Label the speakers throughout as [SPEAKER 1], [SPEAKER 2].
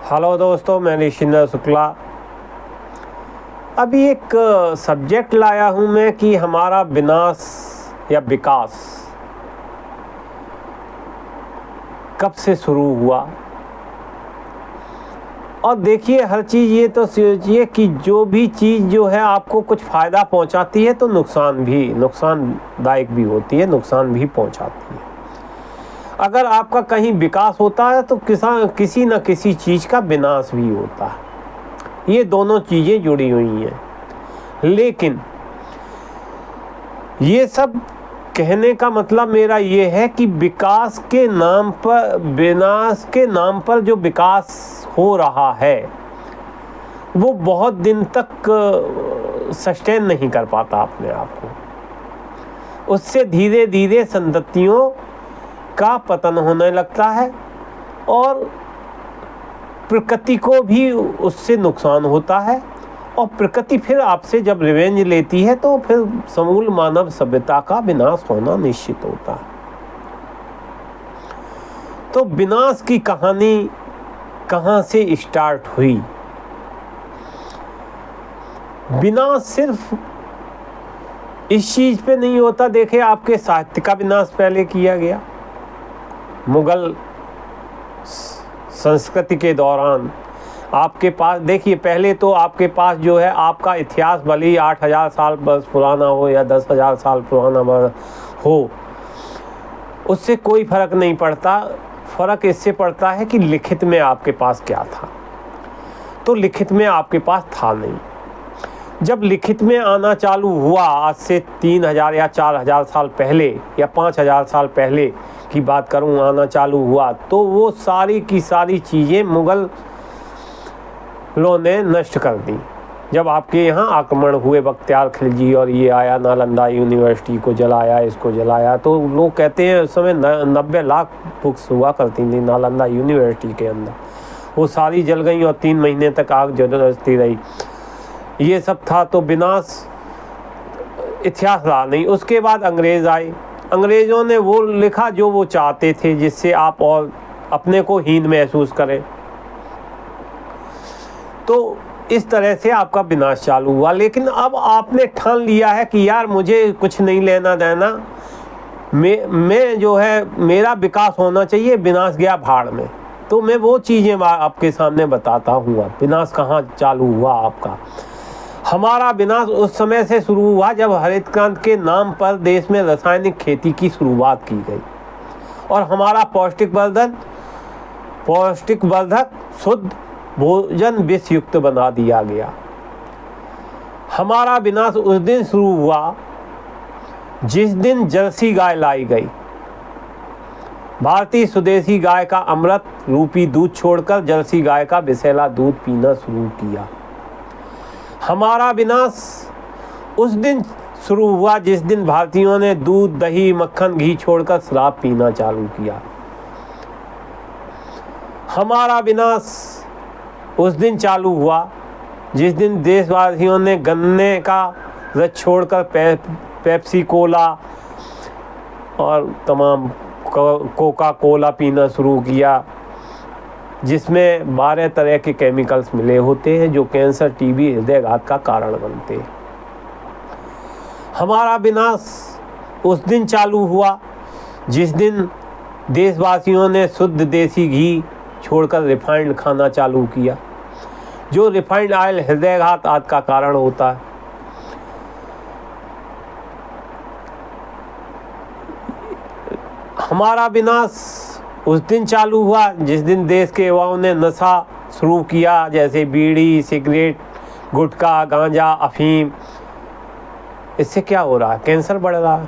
[SPEAKER 1] Hello दोस्तों, मैं ऋषिंदर शुक्ला। अभी एक सब्जेक्ट लाया हूँ मैं कि हमारा विनाश या विकास कब से शुरू हुआ। और देखिए, हर चीज़ ये तो सोचिए कि जो भी चीज़ जो है आपको कुछ फ़ायदा पहुंचाती है तो नुकसानदायक भी होती है, नुकसान भी पहुंचाती है। अगर आपका कहीं विकास होता है तो किसी न किसी चीज़ का विनाश भी होता है। ये दोनों चीज़ें जुड़ी हुई हैं। लेकिन ये सब कहने का मतलब मेरा ये है कि विकास के नाम पर विनाश के नाम पर जो विकास हो रहा है वो बहुत दिन तक सस्टेन नहीं कर पाता अपने आप को। उससे धीरे धीरे संततियों का पतन होने लगता है और प्रकृति को भी उससे नुकसान होता है। और प्रकृति फिर आपसे जब रिवेंज लेती है तो फिर समूल मानव सभ्यता का विनाश होना निश्चित होता है। तो विनाश की कहानी कहाँ से स्टार्ट हुई? विनाश सिर्फ इस चीज पे नहीं होता। देखिए, आपके साहित्य का विनाश पहले किया गया मुगल संस्कृति के दौरान। आपके पास देखिए, पहले तो आपके पास जो है आपका इतिहास भले ही 8,000 साल बस पुराना हो या 10,000 साल पुराना हो, उससे कोई फर्क नहीं पड़ता। फर्क इससे पड़ता है कि लिखित में आपके पास क्या था। तो लिखित में आपके पास था नहीं। जब लिखित में आना चालू हुआ आज से 3,000 या 4,000 साल पहले या 5,000 साल पहले की बात करूं, आना चालू हुआ तो वो सारी की सारी चीज़ें मुगल लोगों ने नष्ट कर दी। जब आपके यहाँ आक्रमण हुए, बख्तियार खिलजी और ये आया, नालंदा यूनिवर्सिटी को जलाया, इसको जलाया, तो लोग कहते हैं उस समय 90 लाख बुक्स हुआ करती थी नालंदा यूनिवर्सिटी के अंदर। वो सारी जल गई और 3 महीने तक आग जलती रही। ये सब था। तो विनाश इतिहास रहा नहीं। उसके बाद अंग्रेज़ आए। अंग्रेज़ों ने वो लिखा जो वो चाहते थे, जिससे आप और अपने को हीन महसूस करें। तो इस तरह से आपका विनाश चालू हुआ। लेकिन अब आपने ठान लिया है कि यार मुझे कुछ नहीं लेना देना, मैं जो है मेरा विकास होना चाहिए, विनाश गया भाड़ में। तो मैं वो चीज़ें आपके सामने बताता हूँ। विनाश कहाँ चालू हुआ आपका। हमारा विनाश उस समय से शुरू हुआ जब हरित क्रांति के नाम पर देश में रासायनिक खेती की शुरुआत की गई और हमारा पौष्टिक वर्धक शुद्ध भोजन विषयुक्त बना दिया गया। हमारा विनाश उस दिन शुरू हुआ जिस दिन जर्सी गाय लाई गई। भारतीय स्वदेशी गाय का अमृत रूपी दूध छोड़कर जर्सी गाय का विषैला दूध पीना शुरू किया। हमारा विनाश उस दिन शुरू हुआ जिस दिन भारतीयों ने दूध, दही, मक्खन, घी छोड़कर शराब पीना चालू किया। हमारा विनाश उस दिन चालू हुआ जिस दिन देशवासियों ने गन्ने का रस छोड़कर पेप्सी कोला और तमाम कोका कोला पीना शुरू किया, जिसमें 12 तरह के केमिकल्स मिले होते हैं जो कैंसर, टीबी, हृदयघात का कारण बनते हैं। हमारा विनाश उस दिन चालू हुआ जिस दिन देशवासियों ने शुद्ध देसी घी छोड़कर रिफाइंड खाना चालू किया, जो रिफाइंड ऑयल हृदयघात आदि का कारण होता है। हमारा विनाश उस दिन चालू हुआ जिस दिन देश के युवाओं ने नशा शुरू किया, जैसे बीड़ी, सिगरेट, गुटखा, गांजा, अफीम। इससे क्या हो रहा है? कैंसर बढ़ रहा है।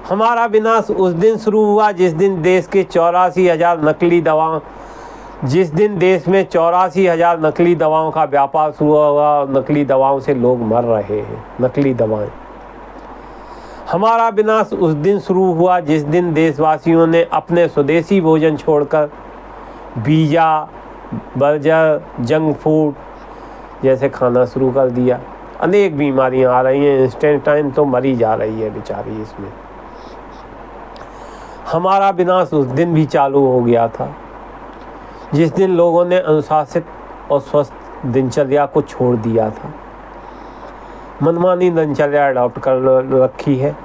[SPEAKER 1] हमारा विनाश उस दिन शुरू हुआ जिस दिन देश के 84,000 नकली दवाओं देश में 84,000 नकली दवाओं का व्यापार शुरू हुआ और नकली दवाओं से लोग मर रहे हैं। नकली दवाएं। हमारा विनाश उस दिन शुरू हुआ जिस दिन देशवासियों ने अपने स्वदेशी भोजन छोड़कर पिज़्ज़ा, बर्गर, जंक फूड जैसे खाना शुरू कर दिया। अनेक बीमारियां आ रही हैं। इंस्टेंटाइन तो मरी जा रही है बेचारी इसमें। हमारा विनाश उस दिन भी चालू हो गया था जिस दिन लोगों ने अनुशासित और स्वस्थ दिनचर्या को छोड़ दिया था, मनमानी दिनचर्या अडॉप्ट कर रखी है।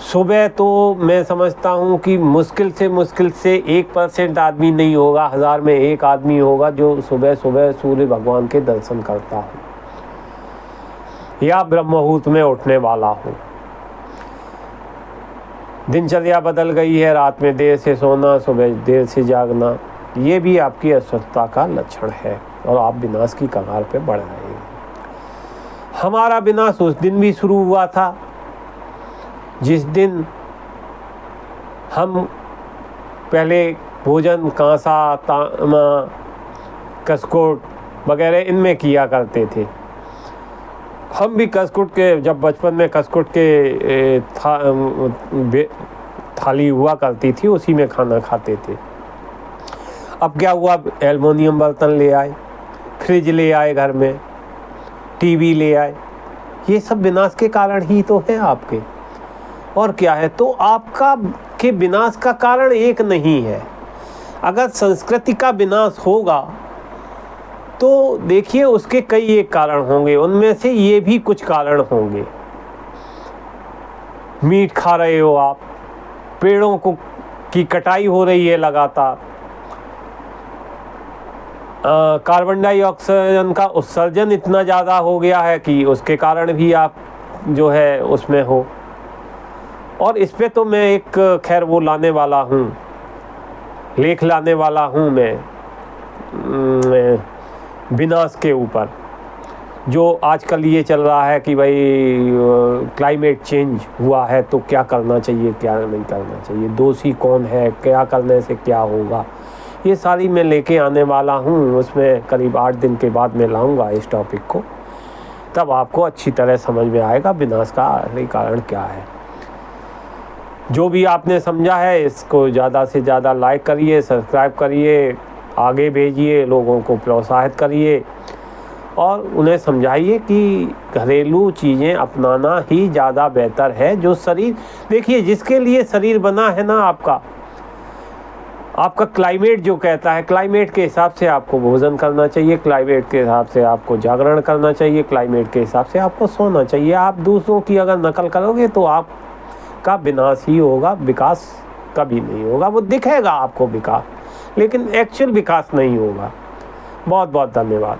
[SPEAKER 1] सुबह तो मैं समझता हूँ कि मुश्किल से 1% आदमी नहीं होगा, 1000 में 1 आदमी होगा जो सुबह सुबह सूर्य भगवान के दर्शन करता हो या ब्रह्म मुहूर्त में उठने वाला हो। दिनचर्या बदल गई है, रात में देर से सोना, सुबह देर से जागना, ये भी आपकी अस्वस्थता का लक्षण है और आप विनाश की कगार पे बढ़ रहे हैं। हमारा विनाश उस दिन भी शुरू हुआ था जिस दिन हम पहले भोजन कांसा, तामा, कसकोट वगैरह इनमें किया करते थे। हम भी कसकुट के, जब बचपन में कसकुट के थाली हुआ करती थी, उसी में खाना खाते थे। अब क्या हुआ, एल्युमिनियम बर्तन ले आए, फ्रिज ले आए घर में, टीवी ले आए। ये सब विनाश के कारण ही तो है आपके, और क्या है। तो आपका के विनाश का कारण एक नहीं है। अगर संस्कृति का विनाश होगा तो देखिए उसके कई एक कारण होंगे, उनमें से ये भी कुछ कारण होंगे। मीट खा रहे हो आप, पेड़ों की कटाई हो रही है लगातार, कार्बन डाइऑक्साइड का उत्सर्जन इतना ज़्यादा हो गया है कि उसके कारण भी आप जो है उसमें हो। और इस पे तो मैं एक खैर वो लाने वाला हूँ, लेख लाने वाला हूँ मैं विनाश के ऊपर। जो आजकल ये चल रहा है कि भाई क्लाइमेट चेंज हुआ है तो क्या करना चाहिए, क्या नहीं करना चाहिए, दोषी कौन है, क्या करने से क्या होगा, ये सारी मैं लेके आने वाला हूँ। उसमें करीब 8 दिन के बाद मैं लाऊंगा इस टॉपिक को, तब आपको अच्छी तरह समझ में आएगा विनाश का कारण क्या है। जो भी आपने समझा है इसको ज़्यादा से ज़्यादा लाइक करिए, सब्सक्राइब करिए, आगे भेजिए, लोगों को प्रोत्साहित करिए और उन्हें समझाइए कि घरेलू चीज़ें अपनाना ही ज़्यादा बेहतर है। जो शरीर, देखिए जिसके लिए शरीर बना है ना आपका क्लाइमेट जो कहता है, क्लाइमेट के हिसाब से आपको भोजन करना चाहिए, क्लाइमेट के हिसाब से आपको जागरण करना चाहिए, क्लाइमेट के हिसाब से आपको सोना चाहिए। आप दूसरों की अगर नकल करोगे तो आपका विनाश ही होगा, विकास कभी नहीं होगा। वो दिखेगा आपको विकास, लेकिन एक्चुअल विकास नहीं होगा। बहुत बहुत धन्यवाद।